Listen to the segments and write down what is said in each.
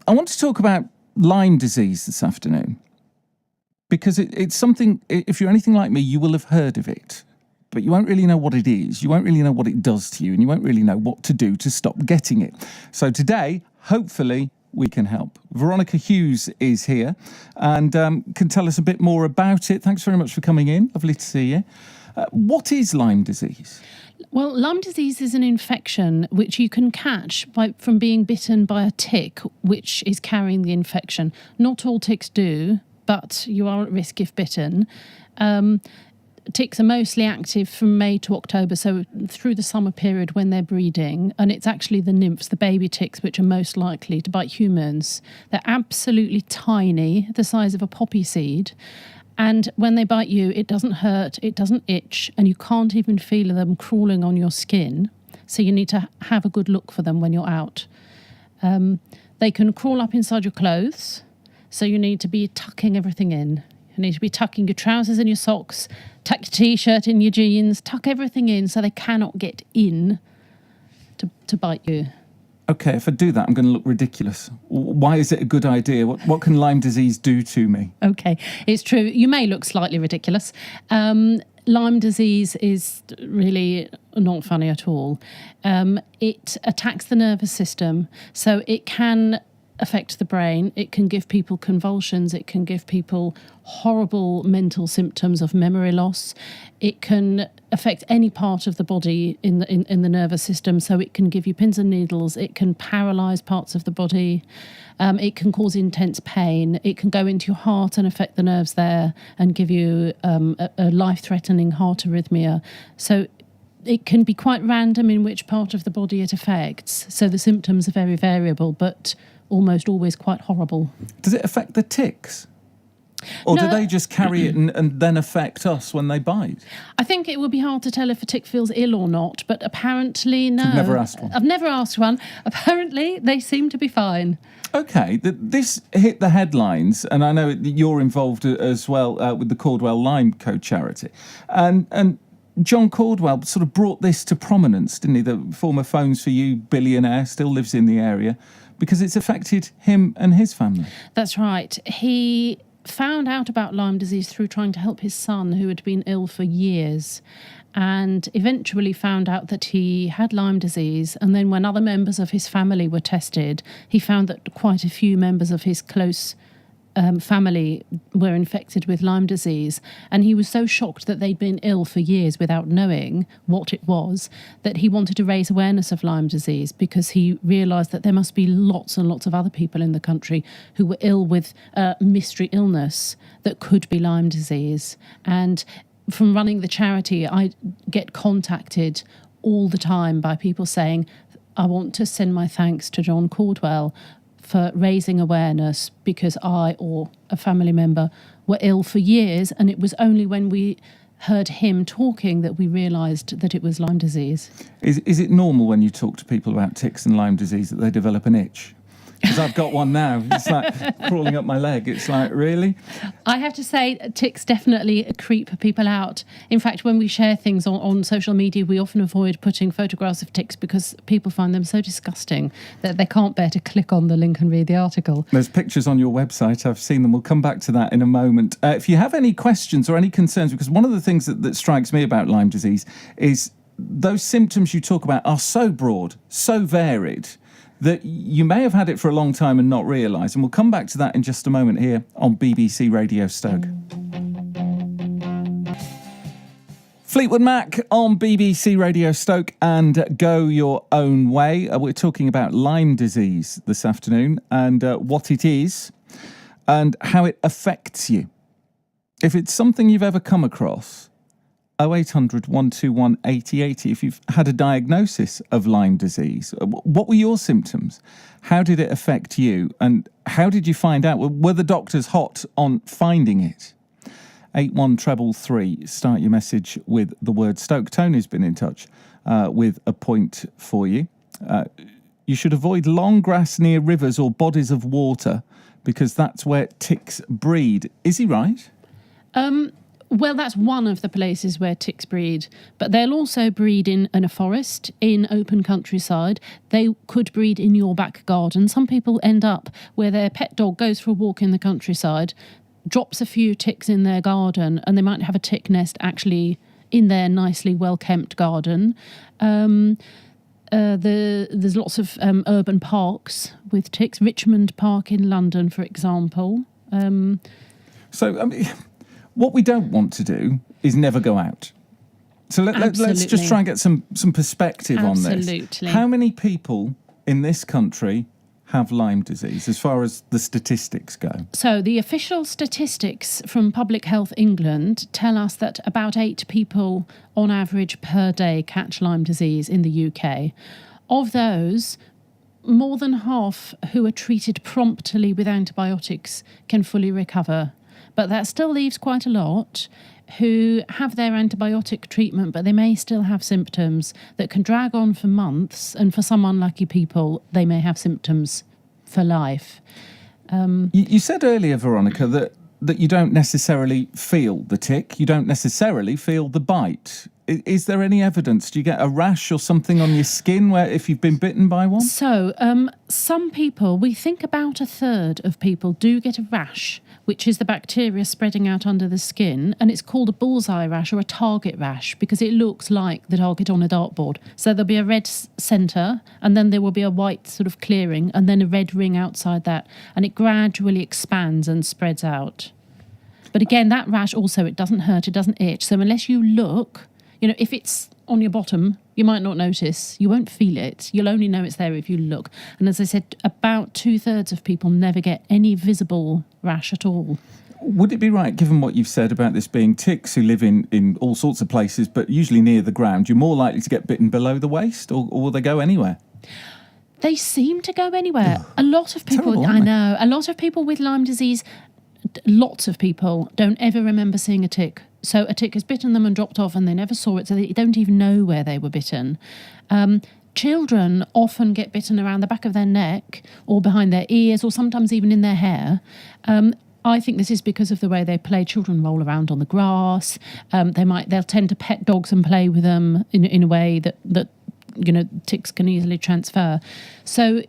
I want to talk about Lyme disease this afternoon because it's something, if you're anything like me, you will have heard of it, but you won't really know what it is. You won't really know what it does to you, and you won't really know what to do to stop getting it. So today, hopefully, we can help. Veronica Hughes is here and can tell us a bit more about it. Thanks very much for coming in. Lovely to see you. What is Lyme disease? Well, Lyme disease is an infection which you can catch from being bitten by a tick which is carrying the infection. Not all ticks do, but you are at risk if bitten. Ticks are mostly active from May to October, so through the summer period when they're breeding, and it's actually the nymphs, the baby ticks, which are most likely to bite humans. They're absolutely tiny, the size of a poppy seed. And when they bite you, it doesn't hurt, it doesn't itch, and you can't even feel them crawling on your skin. So you need to have a good look for them when you're out. They can crawl up inside your clothes, so you need to be tucking everything in. You need to be tucking your trousers and your socks, tuck your T-shirt in your jeans, tuck everything in so they cannot get in to bite you. Okay, if I do that, I'm going to look ridiculous. Why is it a good idea? What can Lyme disease do to me? Okay, it's true. You may look slightly ridiculous. Lyme disease is really not funny at all. It attacks the nervous system, so it can affect the brain. It can give people convulsions. It can give people horrible mental symptoms of memory loss. It can affect any part of the body in the nervous system. So it can give you pins and needles. It can paralyze parts of the body. It can cause intense pain. It can go into your heart and affect the nerves there and give you a life-threatening heart arrhythmia. So it can be quite random in which part of the body it affects. So the symptoms are very variable, but almost always quite horrible. Does it affect the ticks? Or No. do they just carry it and then affect us when they bite? I think it would be hard to tell if a tick feels ill or not, but apparently no. You've never asked one? I've never asked one. Apparently they seem to be fine. Okay, this hit the headlines, and I know that you're involved as well with the Caudwell LymeCo charity. And John Caudwell sort of brought this to prominence, didn't he? The former Phones for You billionaire, still lives in the area, because it's affected him and his family. That's right. He found out about Lyme disease through trying to help his son, who had been ill for years, and eventually found out that he had Lyme disease. And then when other members of his family were tested, he found that quite a few members of his close family were infected with Lyme disease, and he was so shocked that they'd been ill for years without knowing what it was that he wanted to raise awareness of Lyme disease, because he realised that there must be lots and lots of other people in the country who were ill with a mystery illness that could be Lyme disease. And from running the charity, I get contacted all the time by people saying, I want to send my thanks to John Caudwell for raising awareness, because I or a family member were ill for years, and it was only when we heard him talking that we realised that it was Lyme disease. Is it normal when you talk to people about ticks and Lyme disease that they develop an itch? Because I've got one now. It's like crawling up my leg. It's like, really? I have to say, ticks definitely creep people out. In fact, when we share things on social media, we often avoid putting photographs of ticks because people find them so disgusting that they can't bear to click on the link and read the article. There's pictures on your website. I've seen them. We'll come back to that in a moment. If you have any questions or any concerns, because one of the things that strikes me about Lyme disease is those symptoms you talk about are so broad, so varied, that you may have had it for a long time and not realise. And we'll come back to that in just a moment here on BBC Radio Stoke. Fleetwood Mac on BBC Radio Stoke and Go Your Own Way. We're talking about Lyme disease this afternoon and what it is and how it affects you. If it's something you've ever come across, 0800 121 8080 if you've had a diagnosis of Lyme disease. What were your symptoms? How did it affect you? And how did you find out? Were the doctors hot on finding it? 81333. Start your message with the word Stoke. Tony's been in touch with a point for you. You should avoid long grass near rivers or bodies of water because that's where ticks breed. Is he right? Well, that's one of the places where ticks breed, but they'll also breed in a forest, in open countryside. They could breed in your back garden. Some people end up where their pet dog goes for a walk in the countryside, drops a few ticks in their garden, and they might have a tick nest actually in their nicely well-kept garden. There's lots of urban parks with ticks. Richmond Park in London, for example. What we don't want to do is never go out. So let's just try and get some perspective on this. Absolutely. How many people in this country have Lyme disease as far as the statistics go? So the official statistics from Public Health England tell us that about 8 people on average per day catch Lyme disease in the UK. Of those, more than half who are treated promptly with antibiotics can fully recover. But that still leaves quite a lot who have their antibiotic treatment, but they may still have symptoms that can drag on for months. And for some unlucky people, they may have symptoms for life. You said earlier, Veronica, that you don't necessarily feel the tick. You don't necessarily feel the bite. Is there any evidence? Do you get a rash or something on your skin where if you've been bitten by one? So some people, we think about a third of people do get a rash, which is the bacteria spreading out under the skin, and it's called a bullseye rash or a target rash because it looks like the target on a dartboard. So there'll be a red centre, and then there will be a white sort of clearing, and then a red ring outside that, and it gradually expands and spreads out. But again, that rash also, it doesn't hurt, it doesn't itch. So unless you look, if it's on your bottom, you might not notice. You won't feel it. You'll only know it's there if you look. And as I said, about 2/3 of people never get any visible rash at all. Would it be right, given what you've said about this being ticks who live in all sorts of places, but usually near the ground, you're more likely to get bitten below the waist, or will they go anywhere? They seem to go anywhere. A lot of people, terrible, I aren't they? know, a lot of people with Lyme disease, lots of people don't ever remember seeing a tick. So a tick has bitten them and dropped off and they never saw it, so they don't even know where they were bitten. Children often get bitten around the back of their neck or behind their ears or sometimes even in their hair. I think this is because of the way they play. Children roll around on the grass. They'll tend to pet dogs and play with them in a way that ticks can easily transfer. So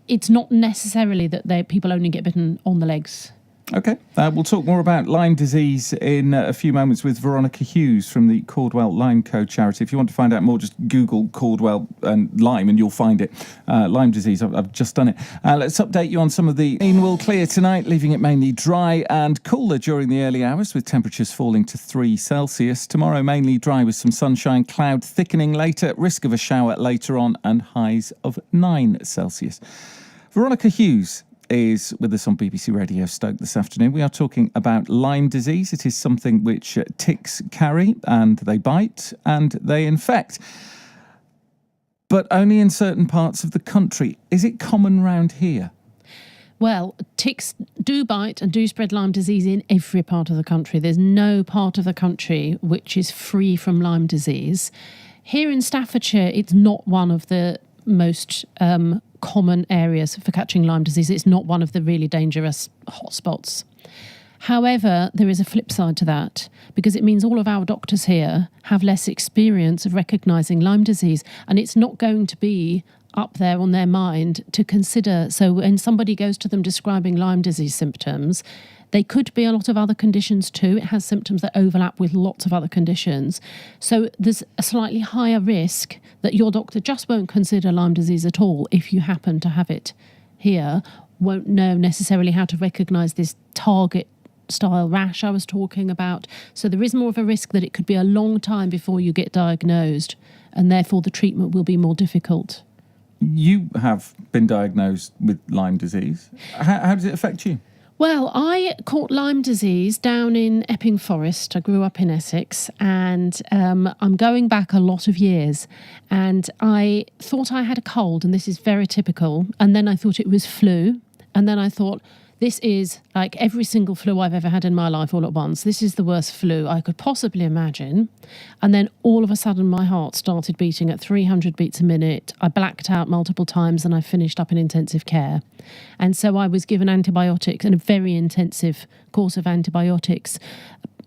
it's not necessarily that people only get bitten on the legs. Okay, we'll talk more about Lyme disease in a few moments with Veronica Hughes from the Caudwell LymeCo charity. If you want to find out more, just Google Caudwell and Lyme and you'll find it. Lyme disease, I've just done it. Let's update you on some of the rain will clear tonight, leaving it mainly dry and cooler during the early hours with temperatures falling to 3 Celsius. Tomorrow mainly dry with some sunshine, cloud thickening later, risk of a shower later on and highs of 9 Celsius. Veronica Hughes is with us on BBC Radio Stoke this afternoon. We are talking about Lyme disease. It is something which ticks carry and they bite and they infect, but only in certain parts of the country. Is it common round here? Well, ticks do bite and do spread Lyme disease in every part of the country. There's no part of the country which is free from Lyme disease. Here in Staffordshire, it's not one of the most common areas for catching Lyme disease. It's not one of the really dangerous hotspots. However, there is a flip side to that because it means all of our doctors here have less experience of recognising Lyme disease, and it's not going to be up there on their mind to consider. So when somebody goes to them describing Lyme disease symptoms, they could be a lot of other conditions too. It has symptoms that overlap with lots of other conditions. So there's a slightly higher risk that your doctor just won't consider Lyme disease at all if you happen to have it here, won't know necessarily how to recognise this target style rash I was talking about. So there is more of a risk that it could be a long time before you get diagnosed, and therefore the treatment will be more difficult. You have been diagnosed with Lyme disease. How does it affect you? Well, I caught Lyme disease down in Epping Forest. I grew up in Essex, and I'm going back a lot of years. And I thought I had a cold, and this is very typical. And then I thought it was flu. And then I thought, this is like every single flu I've ever had in my life all at once. This is the worst flu I could possibly imagine. And then all of a sudden my heart started beating at 300 beats a minute. I blacked out multiple times and I finished up in intensive care. And so I was given antibiotics and a very intensive course of antibiotics.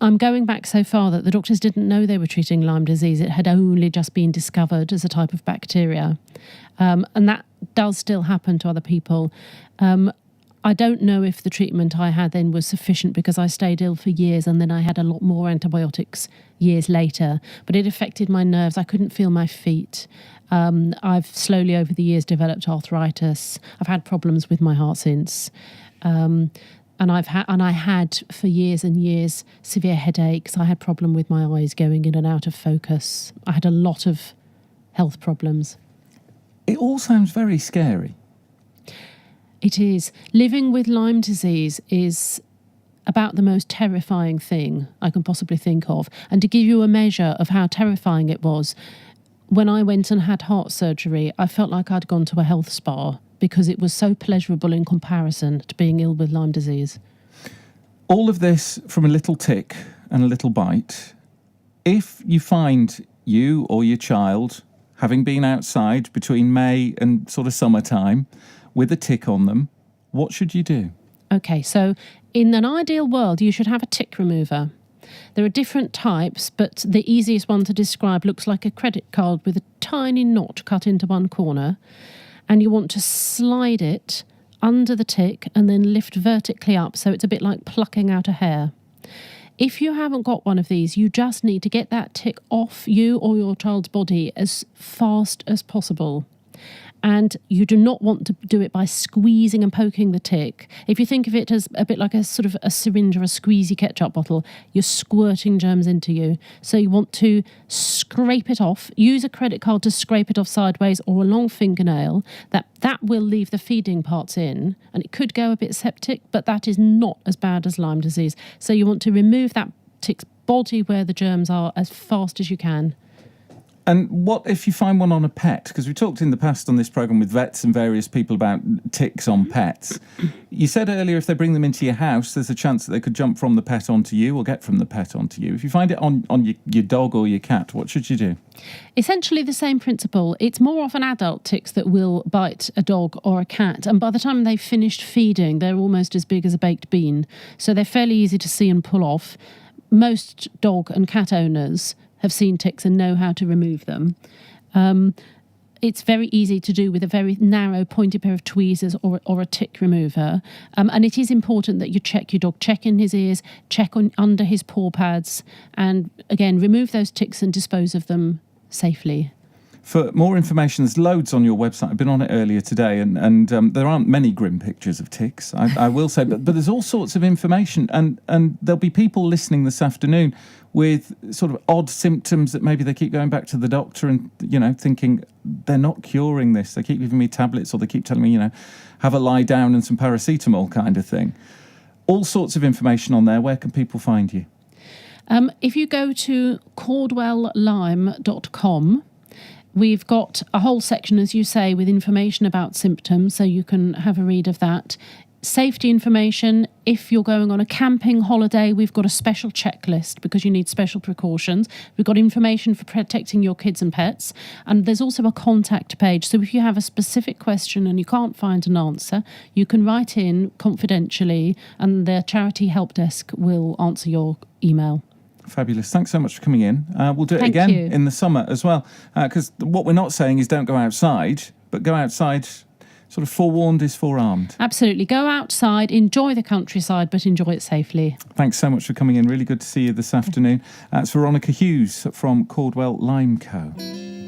I'm going back so far that the doctors didn't know they were treating Lyme disease. It had only just been discovered as a type of bacteria. And that does still happen to other people. I don't know if the treatment I had then was sufficient because I stayed ill for years and then I had a lot more antibiotics years later. But it affected my nerves. I couldn't feel my feet. I've slowly over the years developed arthritis. I've had problems with my heart since. And I had for years and years severe headaches. I had problem with my eyes going in and out of focus. I had a lot of health problems. It all sounds very scary. It is. Living with Lyme disease is about the most terrifying thing I can possibly think of. And to give you a measure of how terrifying it was, when I went and had heart surgery, I felt like I'd gone to a health spa because it was so pleasurable in comparison to being ill with Lyme disease. All of this from a little tick and a little bite. If you find you or your child having been outside between May and sort of summertime with a tick on them, what should you do? Okay, so in an ideal world, you should have a tick remover. There are different types, but the easiest one to describe looks like a credit card with a tiny knot cut into one corner. And you want to slide it under the tick and then lift vertically up, so it's a bit like plucking out a hair. If you haven't got one of these, you just need to get that tick off you or your child's body as fast as possible. And you do not want to do it by squeezing and poking the tick. If you think of it as a bit like a sort of a syringe or a squeezy ketchup bottle, you're squirting germs into you. So you want to scrape it off. Use a credit card to scrape it off sideways or a long fingernail. That will leave the feeding parts in. And it could go a bit septic, but that is not as bad as Lyme disease. So you want to remove that tick's body where the germs are as fast as you can. And what if you find one on a pet? Because we talked in the past on this programme with vets and various people about ticks on pets. You said earlier if they bring them into your house, there's a chance that they could jump from the pet onto you or get from the pet onto you. If you find it on your dog or your cat, what should you do? Essentially the same principle. It's more often adult ticks that will bite a dog or a cat. And by the time they've finished feeding, they're almost as big as a baked bean. So they're fairly easy to see and pull off. Most dog and cat owners have seen ticks and know how to remove them. It's very easy to do with a very narrow pointed pair of tweezers or a tick remover. And it is important that you check your dog, check in his ears, check under his paw pads, and again, remove those ticks and dispose of them safely. For more information, there's loads on your website. I've been on it earlier today, and there aren't many grim pictures of ticks, I will say, but there's all sorts of information, and there'll be people listening this afternoon with sort of odd symptoms that maybe they keep going back to the doctor and, thinking they're not curing this. They keep giving me tablets or they keep telling me, have a lie down and some paracetamol kind of thing. All sorts of information on there. Where can people find you? If you go to caudwelllyme.com, we've got a whole section, as you say, with information about symptoms, so you can have a read of that. Safety information. If you're going on a camping holiday, we've got a special checklist because you need special precautions. We've got information for protecting your kids and pets. And there's also a contact page. So if you have a specific question and you can't find an answer, you can write in confidentially and the charity help desk will answer your email. Fabulous. Thanks so much for coming in. We'll do it Thank again you. in the summer as well. Because what we're not saying is don't go outside, but go outside sort of forewarned is forearmed. Absolutely. Go outside, enjoy the countryside, but enjoy it safely. Thanks so much for coming in. Really good to see you this afternoon. It's Veronica Hughes from Caudwell LymeCo.